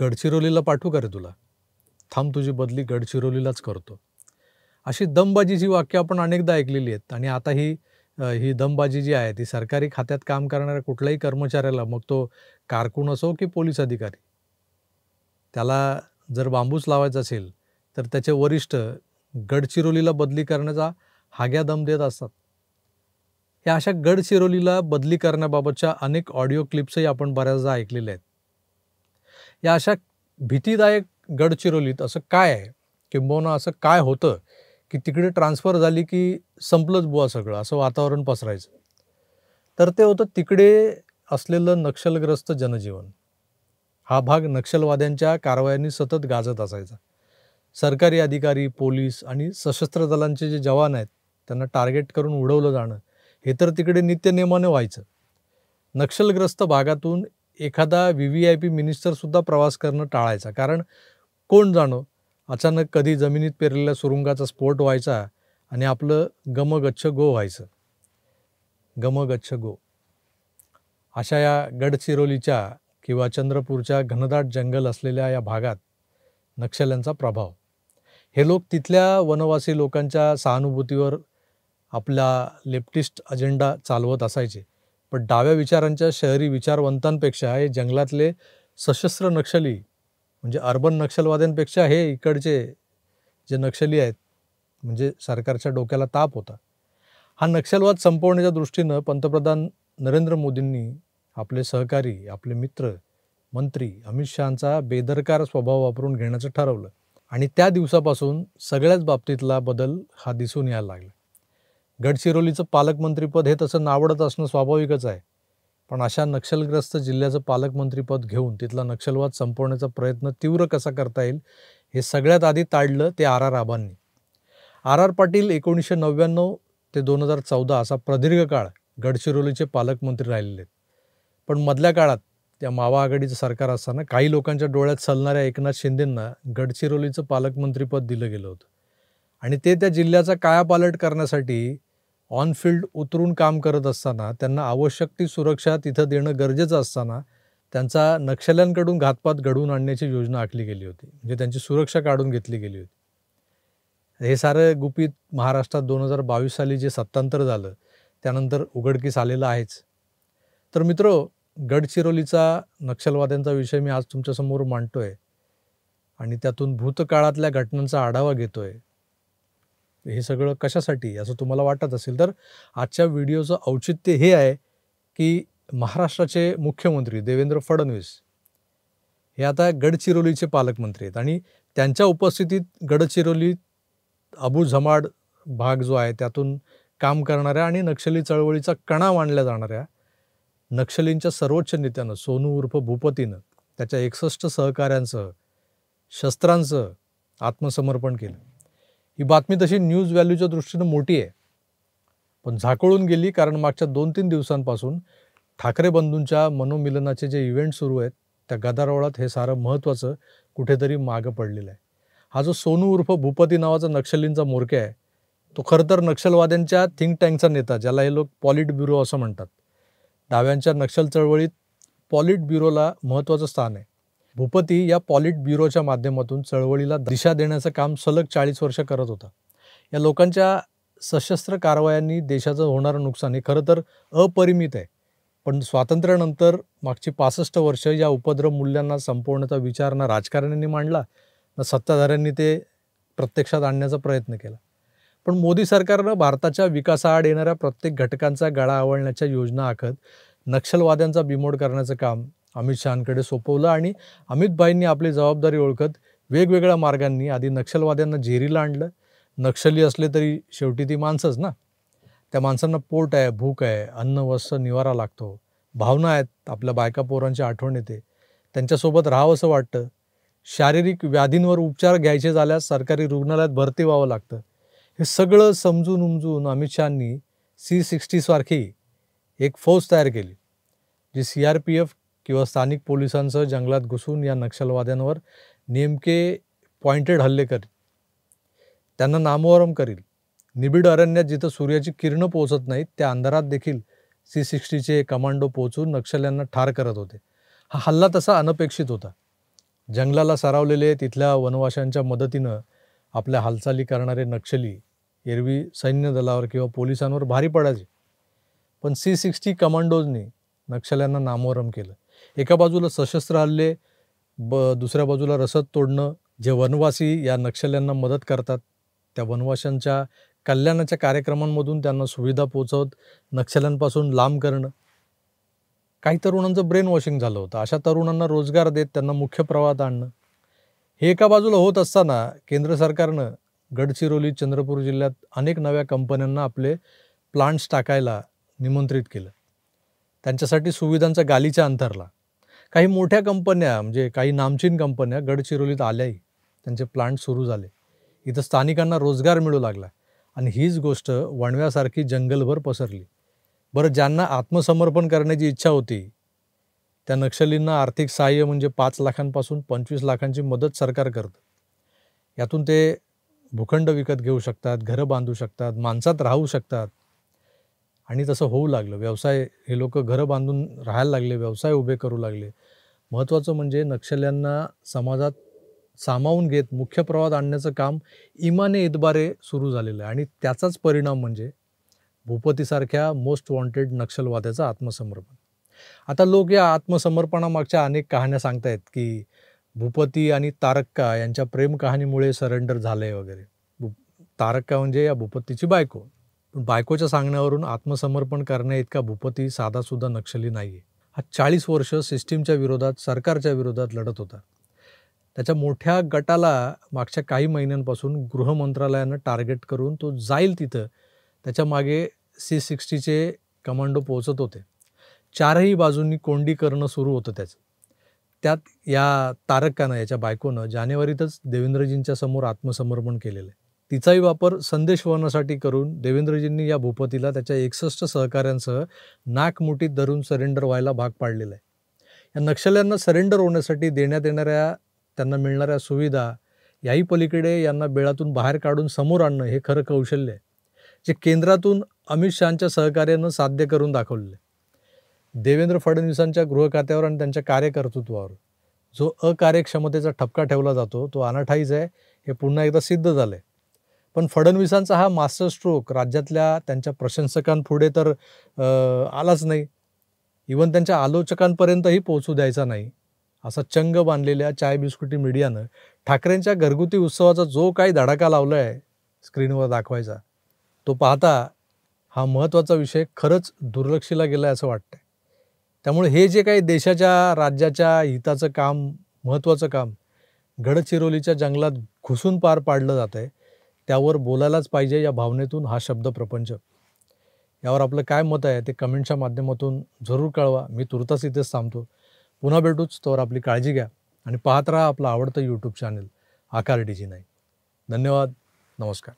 गडचिरोलीला पाठवू का रे तुला? थांब तुझी बदली गडचिरोलीलाच करतो. अशी दमबाजीची वाक्य आपण अनेकदा ऐकलेली आहेत आणि आता ही दमबाजी जी आहे ती सरकारी खात्यात काम करणाऱ्या कुठल्याही कर्मचाऱ्याला, मग तो कारकून असो की पोलीस अधिकारी, त्याला जर बांबूच लावायचा असेल तर त्याचे वरिष्ठ गडचिरोलीला बदली करण्याचा हाग्या दम देत असतात. या अशा गडचिरोलीला बदली करण्याबाबतच्या अनेक ऑडिओ क्लिप्सही आपण बऱ्याचदा ऐकलेल्या आहेत. या अशा भीतीदायक गडचिरोलीत असं काय आहे, किंबहुना असं काय होतं की तिकडे ट्रान्सफर झाली की संपलंच बुवा सगळं, असं वातावरण पसरायचं? तर ते होतं तिकडे असलेलं नक्षलग्रस्त जनजीवन. हा भाग नक्षलवाद्यांच्या कारवायांनी सतत गाजत असायचा. सरकारी अधिकारी, पोलीस आणि सशस्त्र दलांचे जे जवान आहेत त्यांना टार्गेट करून उडवलं जाणं हे तर तिकडे नित्यनेमाने व्हायचं. नक्षलग्रस्त भागातून एखादा VVIP मिनिस्टरसुद्धा प्रवास करणं टाळायचा, कारण कोण जाणो अचानक कधी जमिनीत पेरलेल्या सुरुंगाचा स्फोट व्हायचा आणि आपलं गमगच्छ गो व्हायचं. गमगच्छ गो. अशा या गडचिरोलीच्या किंवा चंद्रपूरच्या घनदाट जंगल असलेल्या या भागात नक्षल्यांचा प्रभाव. हे लोक तिथल्या वनवासी लोकांच्या सहानुभूतीवर आपला लेफ्टिस्ट अजेंडा चालवत असायचे. पण डाव्या विचारांच्या शहरी विचारवंतांपेक्षा हे जंगलातले सशस्त्र नक्षली, म्हणजे अर्बन नक्षलवाद्यांपेक्षा हे इकडचे जे नक्षली आहेत म्हणजे सरकारच्या डोक्याला ताप होता. हा नक्षलवाद संपवण्याच्या दृष्टीनं पंतप्रधान नरेंद्र मोदींनी आपले सहकारी, आपले मित्र, मंत्री अमित शहांचा बेदरकार स्वभाव वापरून घेण्याचं ठरवलं आणि त्या दिवसापासून सगळ्याच बाबतीतला बदल हा दिसून यायला लागला. गडचिरोलीचं पालकमंत्रीपद हे तसं नावडत असणं स्वाभाविकच आहे, पण अशा नक्षलग्रस्त जिल्ह्याचं पालकमंत्रीपद घेऊन तिथला नक्षलवाद संपवण्याचा प्रयत्न तीव्र कसा करता येईल हे सगळ्यात आधी ताडलं ते RR आबांनी. RR पाटील 1999 ते 2014 असा प्रदीर्घ काळ गडचिरोलीचे पालकमंत्री राहिलेले आहेत. पण मधल्या काळात त्या मावा आघाडीचं सरकार असताना काही लोकांच्या डोळ्यात सलणाऱ्या एकनाथ शिंदेंना गडचिरोलीचं पालकमंत्रीपद दिलं गेलं होतं आणि ते त्या जिल्ह्याचा कायापालट करण्यासाठी ऑन फील्ड उतरून काम करत असताना, त्यांना आवश्यक ती सुरक्षा तिथं देणं गरजेचं असताना त्यांचा नक्षल्यांकडून घातपात घडवून आणण्याची योजना आखली गेली होती, म्हणजे त्यांची सुरक्षा काढून घेतली गेली होती. हे सारं गुपित महाराष्ट्रात 2022 साली जे सत्तांतर झालं त्यानंतर उघडकीस आलेलं आहेच. तर मित्रो, गडचिरोलीचा नक्षलवाद्यांचा विषय मी आज तुमच्यासमोर मांडतोय आणि त्यातून भूतकाळातल्या घटनांचा आढावा घेतोय. हे सगळं कशासाठी असं तुम्हाला वाटत असेल तर आजच्या व्हिडिओचं औचित्य हे आहे की महाराष्ट्राचे मुख्यमंत्री देवेंद्र फडणवीस हे आता गडचिरोलीचे पालकमंत्री आहेत आणि त्यांच्या उपस्थितीत गडचिरोलीत अबुझमाड भाग जो आहे त्यातून काम करणाऱ्या आणि नक्षली चळवळीचा कणा मानल्या जाणाऱ्या नक्षलींच्या सर्वोच्च नेत्यानं सोनू उर्फ भूपतीनं त्याच्या 61 सहकाऱ्यांसह शस्त्रांसह आत्मसमर्पण केलं. ही बातमी तशी न्यूज व्हॅल्यूच्या दृष्टीनं मोठी आहे, पण झाकोळून गेली कारण मागच्या 2-3 दिवसांपासून ठाकरे बंधूंच्या मनोमिलनाचे जे इव्हेंट सुरू आहेत त्या गदारोळात हे सारं महत्त्वाचं कुठेतरी मागं पडलेलं आहे. हा जो सोनू उर्फ भूपती नावाचा नक्षलींचा म्होरक्या आहे तो खरं तर नक्षलवाद्यांच्या थिंक टँकचा नेता, ज्याला हे लोक पॉलिट ब्युरो असं म्हणतात. डाव्यांच्या नक्षल चळवळीत पॉलिट ब्युरोला महत्त्वाचं स्थान आहे. भूपती या पॉलिट ब्युरोच्या माध्यमातून चळवळीला दिशा देण्याचं काम सलग 40 वर्ष करत होता. या लोकांच्या सशस्त्र कारवायांनी देशाचं होणारं नुकसान हे खरं तर अपरिमित आहे, पण स्वातंत्र्यानंतर मागची 65 वर्ष या उपद्रव मूल्यांना संपवण्याचा विचार ना राजकारण्यांनी मांडला ना सत्ताधाऱ्यांनी ते प्रत्यक्षात आणण्याचा प्रयत्न केला. पण मोदी सरकारनं भारताच्या विकासाआड येणाऱ्या प्रत्येक घटकांचा गळा आवळण्याच्या योजना आखत नक्षलवाद्यांचा बिमोड करण्याचं काम अमित शहांकडे सोपवलं आणि अमित भाईंनी आपली जबाबदारी ओळखत वेगवेगळ्या मार्गांनी आधी नक्षलवाद्यांना जेरीला आणलं. नक्षली असले तरी शेवटी ती माणसंच ना. त्या माणसांना पोट आहे, भूक आहे, अन्न, वस्त्र, निवारा लागतो, भावना आहेत, आपल्या बायका पोरांची आठवण येते, त्यांच्यासोबत राहावंसं वाटतं. शारीरिक व्याधींवर उपचार घ्यायचे झाल्यास सरकारी रुग्णालयात भरती व्हावं लागतं. हे सगळं समजून उमजून अमित शहांनी C-60 सारखी एक फौज तयार केली, जी CRPF किंवा स्थानिक पोलिसांसह जंगलात घुसून या नक्षलवाद्यांवर नेमके पॉइंटेड हल्ले करील, त्यांना नामोहरम करील. निबिड अरण्यात जिथं सूर्याची किरणं पोहोचत नाहीत त्या अंधारात देखील C-60चे कमांडो पोहोचून नक्षल्यांना ठार करत होते. हा हल्ला तसा अनपेक्षित होता. जंगलाला सरावलेले तिथल्या वनवाशांच्या मदतीनं आपल्या हालचाली करणारे नक्षली एरवी सैन्य दलावर किंवा पोलिसांवर भारी पडायचे, पण C-60 कमांडोजनी नक्षल्यांना नामोहरम केलं. एका बाजूला सशस्त्र हल्ले, दुसऱ्या बाजूला रसद तोडणं. जे वनवासी या नक्षल्यांना मदत करतात त्या वनवाशांच्या कल्याणाच्या कार्यक्रमांमधून त्यांना सुविधा पोचवत नक्षल्यांपासून लांब करणं. काही तरुणांचं ब्रेन वॉशिंग झालं होतं. अशा तरुणांना रोजगार देत त्यांना मुख्य प्रवाहात आणणं. हे एका बाजूला होत असताना केंद्र सरकारनं गडचिरोली, चंद्रपूर जिल्ह्यात अनेक नव्या कंपन्यांना आपले प्लांट्स टाकायला निमंत्रित केलं. त्यांच्यासाठी सुविधांचा गालीचा अंथरला. काही मोठ्या कंपन्या म्हणजे काही नामचीन कंपन्या गडचिरोलीत आल्याही त्यांचे प्लांट सुरू झाले. इथं स्थानिकांना रोजगार मिळू लागला आणि हीच गोष्ट वणव्यासारखी जंगलभर पसरली. बरं, ज्यांना आत्मसमर्पण करण्याची इच्छा होती त्या नक्षलींना आर्थिक सहाय्य म्हणजे 5 लाखांपासून 25 लाखांची मदत सरकार करतं. यातून ते भूखंड विकत घेऊ शकतात, घरं बांधू शकतात, माणसात राहू शकतात. आणि तसं होऊ लागलं. व्यवसाय, हे लोक घरं बांधून राहायला लागले, व्यवसाय उभे करू लागले. महत्त्वाचं म्हणजे नक्षल्यांना समाजात सामावून घेत मुख्य प्रवाहात आणण्याचं काम इमाने इतबारे सुरू झालेलं आहे आणि त्याचाच परिणाम म्हणजे भूपतीसारख्या मोस्ट वॉन्टेड नक्षलवाद्याचं आत्मसमर्पण. आता लोक या आत्मसमर्पणामागच्या अनेक कहाण्या सांगतायत की भूपती आणि तारक्का यांच्या प्रेम कहाणीमुळे सरेंडर झालंय वगैरे. तारक्का म्हणजे या भूपतीची बायको. पण बायकोच्या सांगण्यावरून आत्मसमर्पण करण्याइतका भूपती साधासुद्धा नक्षली नाहीये. हा 40 वर्ष सिस्टीमच्या विरोधात, सरकारच्या विरोधात लढत होता. त्याच्या मोठ्या गटाला मागच्या काही महिन्यांपासून गृह मंत्रालयानं टार्गेट करून तो जाईल तिथं त्याच्या मागे C-60चे कमांडो पोहोचत होते. चारही बाजूंनी कोंडी करणं सुरू होतं त्याचं. त्यात या तारक्कानं, याच्या बायकोनं जानेवारीतच देवेंद्रजींच्या समोर आत्मसमर्पण केलेलं आहे. तिचाही वापर संदेशवहनासाठी करून देवेंद्रजींनी या भूपतीला त्याच्या 61 सहकाऱ्यांसह नाकमुठीत धरून सरेंडर व्हायला भाग पाडलेलं आहे. या नक्षल्यांना सरेंडर होण्यासाठी देण्यात येणाऱ्या, त्यांना मिळणाऱ्या सुविधा याही पलीकडे यांना बेळातून बाहेर काढून समोर आणणं हे खरं कौशल्य आहे, जे केंद्रातून अमित शहांच्या सहकार्यानं साध्य करून दाखवलेलं आहे. देवेंद्र फडणवीसांच्या गृह खात्यावर आणि त्यांच्या कार्यकर्तृत्वावर जो अकार्यक्षमतेचा ठपका ठेवला जातो तो अनाठाईच आहे, हे पुन्हा एकदा सिद्ध झालं आहे. पण फडणवीसांचा हा मास्टर स्ट्रोक राज्यातल्या त्यांच्या प्रशंसकांपुढे तर आलाच नाही. इव्हन त्यांच्या आलोचकांपर्यंतही पोहोचू द्यायचा नाही. असा चंग बांधलेल्या चाय बिस्कुटी मीडियानं ठाकरेंच्या घरगुती उत्सवाचा जो काही धडाका लावला आहे स्क्रीनवर दाखवायचा, तो पाहता हा महत्त्वाचा विषय खरंच दुर्लक्षिला गेला आहे असं वाटतंय. त्यामुळे हे जे काही देशाच्या, राज्याच्या हिताचं काम, महत्त्वाचं काम गडचिरोलीच्या जंगलात घुसून पार पाडलं जात आहे, त्यावर बोलायलाच पाहिजे या भावनेतून हा शब्द प्रपंच. यावर आपलं काय मत आहे ते कमेंटच्या माध्यमातून जरूर कळवा. मी तुर्तास इथेच थांबतो. पुन्हा भेटूच, तोवर आपली काळजी घ्या आणि पाहत राहा आपलं आवडतं YouTube चॅनल आकार DG9. धन्यवाद. नमस्कार.